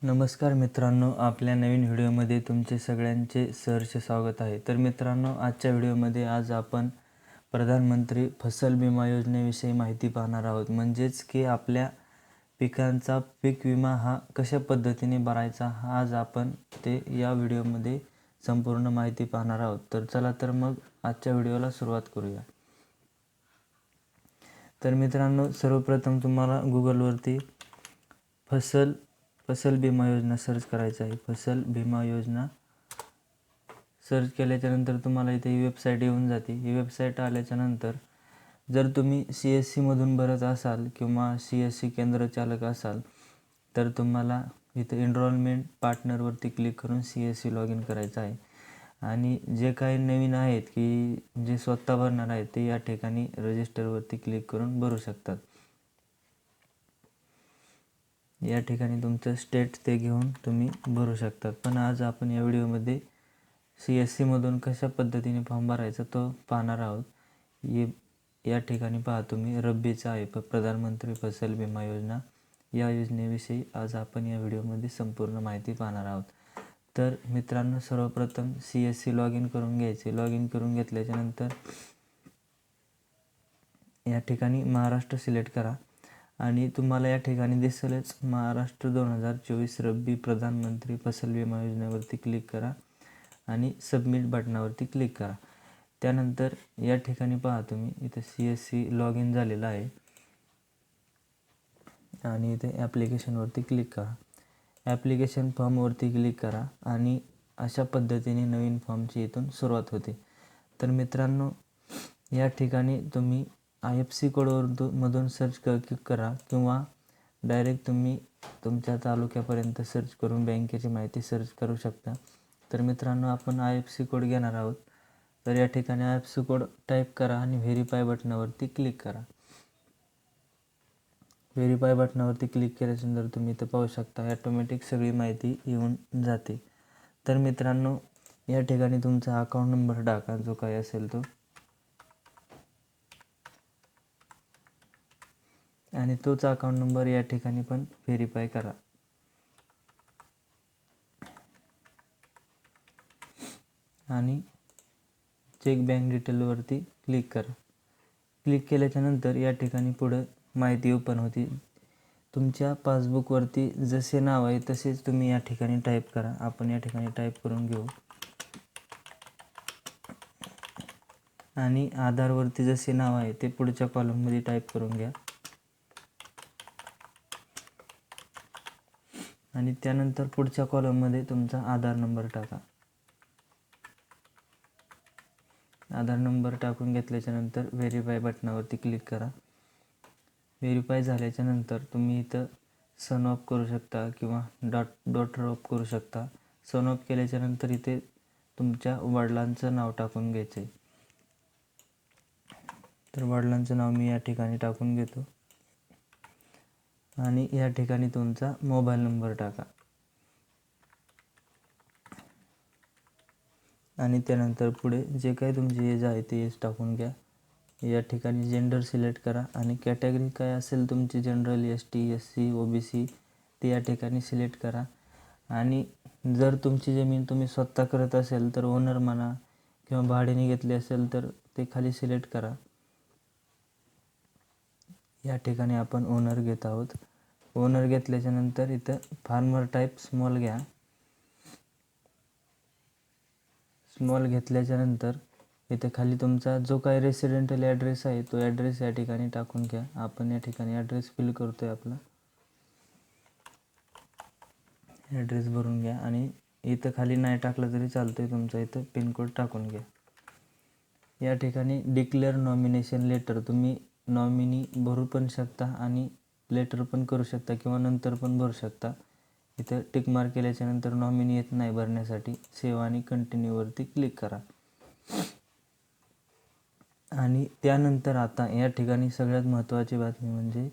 नमस्कार मित्रांनो, आपल्या नवीन व्हिडिओमध्ये तुमचे सगळ्यांचे सहर्ष स्वागत आहे. तर मित्रांनो, आजच्या व्हिडिओमध्ये आज आपण प्रधानमंत्री फसल विमा योजनेविषयी माहिती पाहणार आहोत. म्हणजेच की आपल्या पिकांचा पीक विमा हा कशा पद्धतीने भरायचा, हा आज आपण ते या व्हिडिओमध्ये संपूर्ण माहिती पाहणार आहोत. तर चला तर मग आजच्या व्हिडिओला सुरुवात करूया. तर मित्रांनो, सर्वप्रथम तुम्हाला गुगलवरती फसल विमा योजना सर्च करायचं आहे. फसल विमा योजना सर्च केल्याच्यानंतर तुम्हाला इथे ही वेबसाईट येऊन जाते. ही वेबसाईट आल्याच्यानंतर जर तुम्ही CSCमधून भरत असाल किंवा CSC केंद्र चालक असाल तर तुम्हाला इथे एनरोलमेंट पार्टनरवरती क्लिक करून CSC लॉग इन करायचं आहे. आणि जे काही नवीन आहेत की जे स्वतः भरणार आहेत ते या ठिकाणी रजिस्टरवरती क्लिक करून भरू शकतात. या ठिकाणी तुमचं स्टेट ते घेऊन तुम्ही भरू शकतात. पण आज आपण या व्हिडिओमध्ये CSCमधून कशा पद्धतीने फॉर्म भरायचा तो पाहणार आहोत. या ठिकाणी पहा तुम्ही रब्बीचा आहे प्रधानमंत्री फसल विमा योजना. या योजनेविषयी आज आपण या व्हिडिओमध्ये संपूर्ण माहिती पाहणार आहोत. तर मित्रांनो, सर्वप्रथम CSC लॉग इन करून घ्यायचे. लॉग इन करून घेतल्याच्यानंतर या ठिकाणी महाराष्ट्र सिलेक्ट करा आणि तुम्हाला या ठिकाणी दिसेलच महाराष्ट्र 2024 रब्बी प्रधानमंत्री फसल विमा योजनेवरती क्लिक करा आणि सबमिट बटनावरती क्लिक करा. त्यानंतर या ठिकाणी पहा तुम्ही इथे CSC लॉग इन झालेला आहे आणि इथे ॲप्लिकेशनवरती क्लिक करा. ॲप्लिकेशन फॉर्मवरती क्लिक करा आणि अशा पद्धतीने नवीन फॉर्मची इथून सुरुवात होते. तर मित्रांनो, या ठिकाणी तुम्ही IFSC कोडमधून सर्च करा किंवा डायरेक्ट तुम्ही तुमच्या तालुक्यापर्यंत सर्च करून बँकेची माहिती सर्च करू शकता. तर मित्रांनो, आपण IFSC कोड घेणार आहोत. तर या ठिकाणी IFSC कोड टाईप करा आणि व्हेरीफाय बटनावरती क्लिक करा. व्हेरीफाय बटनावरती क्लिक केल्यानंतर तुम्ही इथं पाहू शकता ॲटोमॅटिक सगळी माहिती येऊन जाते. तर मित्रांनो, या ठिकाणी तुमचा अकाउंट नंबर टाका जो काही असेल तो, आणि तोच अकाउंट नंबर या ठिकाणी पण व्हेरीफाय करा. आणि चेक बँक डिटेलवरती क्लिक करा. क्लिक केल्याच्यानंतर या ठिकाणी पुढं माहिती ओपन होती. तुमच्या पासबुकवरती जसे नाव आहे तसेच तुम्ही या ठिकाणी टाईप करा. आपण या ठिकाणी टाईप करून घेऊ. आणि आधारवरती जसे नाव आहे ते पुढच्या कॉलममध्ये टाईप करून घ्या. आणि त्यानंतर पुढच्या कॉलममध्ये तुमचा आधार नंबर टाका. आधार नंबर टाकून घेतल्याच्यानंतर व्हेरीफाय बटनावरती क्लिक करा. व्हेरीफाय झाल्याच्यानंतर तुम्ही इथं सन ऑफ करू शकता किंवा डॉटर ऑफ करू शकता. सन ऑफ केल्याच्यानंतर इथे तुमच्या वडिलांचं नाव टाकून घ्यायचं आहे. तर वडिलांचं नाव मी या ठिकाणी टाकून घेतो आणि या ठिकाणी तुमचा मोबाईल नंबर टाका. आणि त्यानंतर पुढे जे काही तुमची एज आहे ते एज टाकून घ्या. या ठिकाणी जेंडर सिलेक्ट करा आणि कॅटेगरी काय असेल तुमची, जनरल, ST, SC, OBC, ते या ठिकाणी सिलेक्ट करा. आणि जर तुमची जमीन तुम्ही स्वतः करत असेल तर ओनर म्हणा किंवा भाड्याने घेतली असेल तर ते खाली सिलेक्ट करा. या ठिकाणी आपण ओनर घेत आहोत. ओनर घेतल्याच्यानंतर इथं फार्मर टाईप स्मॉल घ्या. स्मॉल घेतल्याच्यानंतर इथे खाली तुमचा जो काही रेसिडेंटल ॲड्रेस आहे तो ॲड्रेस या ठिकाणी टाकून घ्या. आपण या ठिकाणी ॲड्रेस फिल करतो आहे. आपला ॲड्रेस भरून घ्या आणि इथं खाली नाही टाकलं तरी चालतं आहे. तुमचा इथं पिनकोड टाकून घ्या. या ठिकाणी डिक्लेअर नॉमिनेशन लेटर, तुम्ही नॉमिनी भरू पण शकता आणि लेटर पण करू शकता किंवा नंतर पण भरू शकता. इथं टिक मार्क केल्याच्यानंतर नॉमिनी येत नाही भरण्यासाठी, सेव्ह आणि कंटिन्यूवरती क्लिक करा. आणि त्यानंतर आता या ठिकाणी सगळ्यात महत्त्वाची बातमी म्हणजे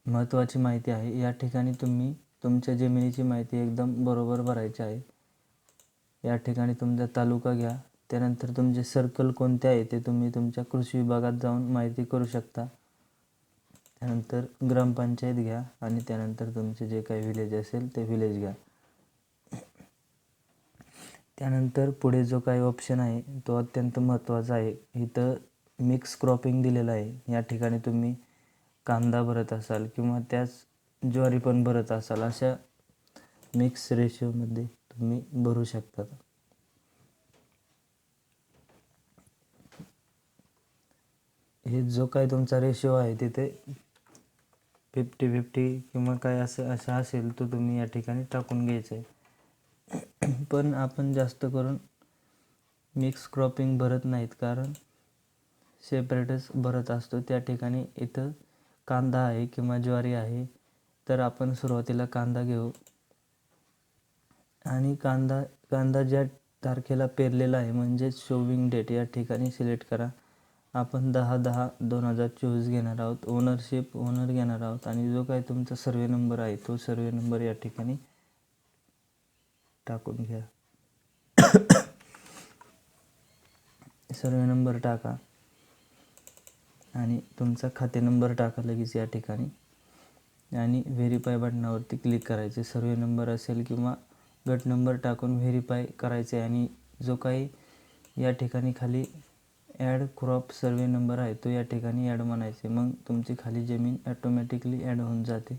महत्त्वाची माहिती आहे. या ठिकाणी तुम्ही तुमच्या जमिनीची माहिती एकदम बरोबर भरायची आहे. या ठिकाणी तुमचा तालुका घ्या. त्यानंतर तुमचे सर्कल कोणते आहे ते तुम्ही तुमच्या कृषी विभागात जाऊन माहिती करू शकता. त्यानंतर ग्रामपंचायत घ्या आणि त्यानंतर तुमचे जे काही विलेज असेल ते विलेज घ्या. त्यानंतर पुढे जो काही ऑप्शन आहे तो अत्यंत महत्त्वाचा आहे. इथं मिक्स क्रॉपिंग दिलेलं आहे. या ठिकाणी तुम्ही कांदा भरत असाल किंवा त्याच ज्वारी पण भरत असाल, अशा मिक्स रेशोमध्ये तुम्ही भरू शकता. हे जो काही तुमचा रेशो आहे तिथे 50-50 किंवा काय असं असेल तो तुम्ही या ठिकाणी टाकून घ्यायचं आहे. पण आपण जास्त करून मिक्स क्रॉपिंग भरत नाहीत, कारण सेपरेटच भरत असतो. त्या ठिकाणी इथं कांदा आहे किंवा ज्वारी आहे तर आपण सुरुवातीला कांदा घेऊ आणि कांदा ज्या तारखेला पेरलेला आहे म्हणजेच शोविंग डेट या ठिकाणी सिलेक्ट करा. आपण 10/10/2024 घेणार आहोत. ओनर घेणार आहोत आणि जो काही तुमचा सर्वे नंबर आहे तो सर्वे नंबर या ठिकाणी टाकून घ्या. सर्वे नंबर टाका आणि तुमचा खाते नंबर टाका लगेच या ठिकाणी आणि व्हेरीफाय बटनावरती क्लिक करायचे. सर्वे नंबर असेल किंवा गट नंबर टाकून व्हेरीफाय करायचे आणि जो काही या ठिकाणी खाली ॲड क्रॉप सर्वे नंबर आहे तो या ठिकाणी ॲड म्हणायचे. मग तुमची खाली जमीन ॲटोमॅटिकली ॲड होऊन जाते.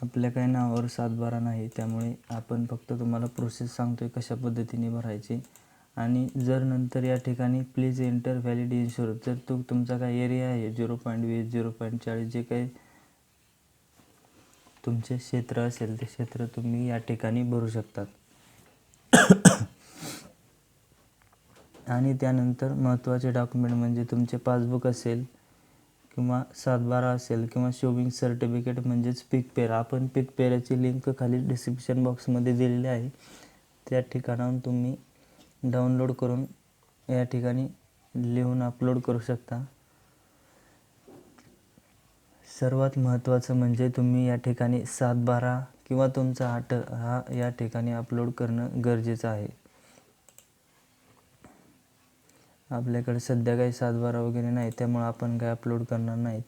आपल्या काही नावावर 7/12 नाही, त्यामुळे आपण फक्त तुम्हाला प्रोसेस सांगतोय कशा पद्धतीने भरायची. आणि जर नंतर या ठिकाणी प्लीज एंटर व्हॅलिड इन्शुरन्स, जर तुमचा काही एरिया आहे 0.20 0.40 जे काही तुमचे क्षेत्र असेल ते क्षेत्र तुम्ही या ठिकाणी भरू शकतात. आणि त्यानंतर महत्त्वाचे डॉक्युमेंट म्हणजे तुमचे पासबुक असेल किंवा 7/12 असेल किंवा शोविंग सर्टिफिकेट म्हणजेच पीक पेरा. आपण पीक पेराची लिंक खाली डिस्क्रिप्शन बॉक्समध्ये दिलेली आहे. त्या ठिकाणाहून तुम्ही डाउनलोड करून या ठिकाणी लिहून अपलोड करू शकता. सर्वात महत्त्वाचं म्हणजे तुम्ही या ठिकाणी 7/12 किंवा तुमचा 8 हा या ठिकाणी अपलोड करणं गरजेचं आहे. आपल्याकडे सध्या काही 7/12 वगैरे नाही, त्यामुळे आपण काही अपलोड करणार नाहीत.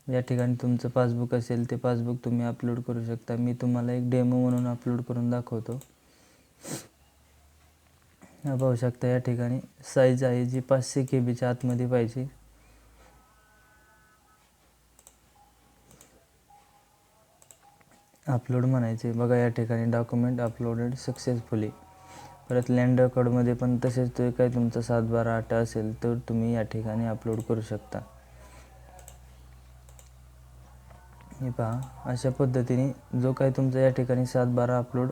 या ठिकाणी तुमचं पासबुक असेल ते पासबुक तुम्ही अपलोड करू शकता. मी तुम्हाला एक डेमो म्हणून अपलोड करून दाखवतो. पाहू शकता या ठिकाणी साईज आहे जी 500 KB आतमध्ये पाहिजे. अपलोड म्हणायचे. बघा या ठिकाणी डॉक्युमेंट अपलोडेड सक्सेसफुली. परत लँड रेकॉर्डमध्ये पण तसेच ते काही तुमचा 7/12 8 असेल तर तुम्ही या ठिकाणी अपलोड करू शकता. हे पहा, अशा पद्धतीने जो काही तुमचा या ठिकाणी 7/12 अपलोड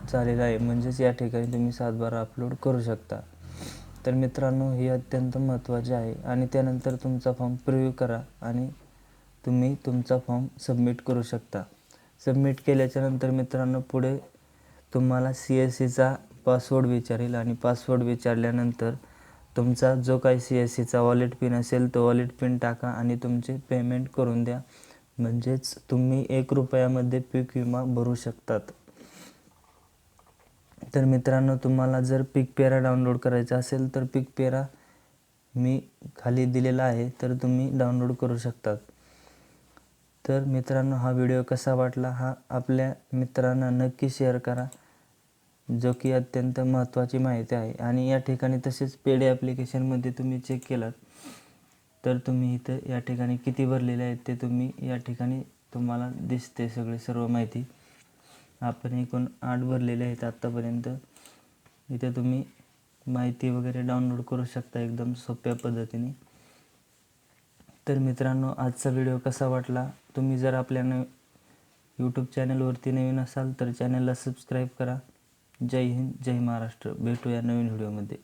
झालेला आहे म्हणजेच या ठिकाणी तुम्ही 7/12 अपलोड करू शकता. तर मित्रांनो, हे अत्यंत महत्त्वाचे आहे. आणि त्यानंतर तुमचा फॉर्म प्रिव्ह्यू करा आणि तुम्ही तुमचा फॉर्म सबमिट करू शकता. सबमिट केल्याच्यानंतर मित्रांनो पुढे तुम्हाला CSCचा पासवर्ड विचारेल आणि पासवर्ड विचारल्यानंतर तुमचा जो काही CSCचा वॉलेट पिन असेल तो वॉलेट पिन टाका आणि तुमचे पेमेंट करून द्या. म्हणजेच तुम्ही 1 रुपयामध्ये पीक विमा भरू शकतात. तर मित्रांनो, तुम्हाला जर पीक पेरा डाउनलोड करायचा असेल तर पीक पेरा मी खाली दिलेला आहे, तर तुम्ही डाउनलोड करू शकतात. तर मित्रांनो, हा व्हिडिओ कसा वाटला हा आपल्या मित्रांना नक्की शेअर करा, जो की अत्यंत महत्त्वाची माहिती आहे. आणि या ठिकाणी तसेच पेड ॲप्लिकेशनमध्ये तुम्ही चेक केलात तर तुम्ही इथं या ठिकाणी किती भरलेले आहेत ते तुम्ही या ठिकाणी तुम्हाला दिसते सर्व माहिती. आपण एकूण 8 भरलेले आहेत आत्तापर्यंत. इथे तुम्ही माहिती वगैरे डाउनलोड करू शकता एकदम सोप्या पद्धतीने. तर मित्रांनो, आजचा व्हिडिओ कसा वाटला? तुम्ही जर आपल्या यूट्यूब चॅनलवरती नवीन असाल तर चॅनलला सबस्क्राईब करा. जय हिंद, जय महाराष्ट्र. भेटूया नवीन व्हिडिओमध्ये.